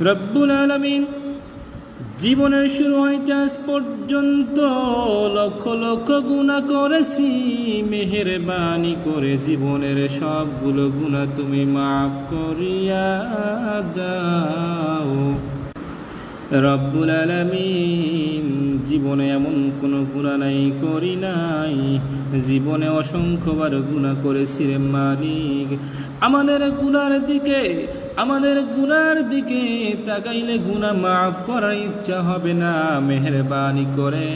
রব্বুল আলামিন জীবনের শুরু হইতে আজ পর্যন্ত লক্ষ লক্ষ গুনাহ করেছি, মেহেরবানি করে জীবনের সবগুলো গুনাহ তুমি মাফ করিয়া দাও। রব্বুল আলামিন জীবনে এমন কোনো গুনাহ নাই করি নাই, জীবনে অসংখ্যবার গুনাহ করেছি রে মালিক। আমাদের গুনার দিকে তাকাইলে গুনাহ মাফ করার ইচ্ছা হবে না। মেহেরবানি করে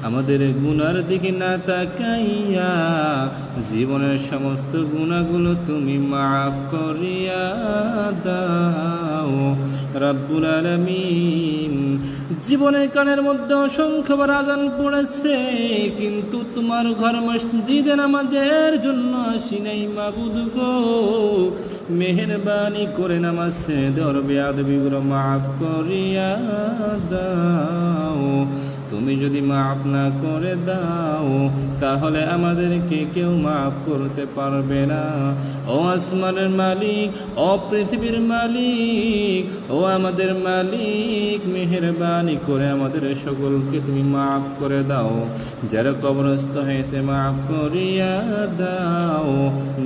আমাদের গুনার দিকে না তাকাইয়া জীবনের সমস্ত গুনাহগুলো তুমি মাফ করিয়া দাও। রব্বুল আলামিন জীবনের কানের মধ্যে অসংখ্যবার আজান পড়েছে, কিন্তু তোমার ঘর মসজিদে নামাজের জন্য আসি নাই মাবুদ গো। মেহেরবানি করে নামাজ দেওয়ার বেয়াদবিগুলো মাফ করিয়া দাও। তুমি যদি মাফ না করে দাও তাহলে আমাদেরকে কেউ মাফ করতে পারবে না। ও আসমানের মালিক, ও পৃথিবীর মালিক, ও আমাদের মালিক, মেহেরবানি করে আমাদের সকলকে তুমি মাফ করে দাও। যারা কবরস্থ হয়েছে মাফ করিয়া দাও,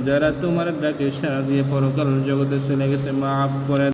যারা তোমার ডাকে সাড়া দিয়ে পরকাল জগতে চলে গেছে মাফ করে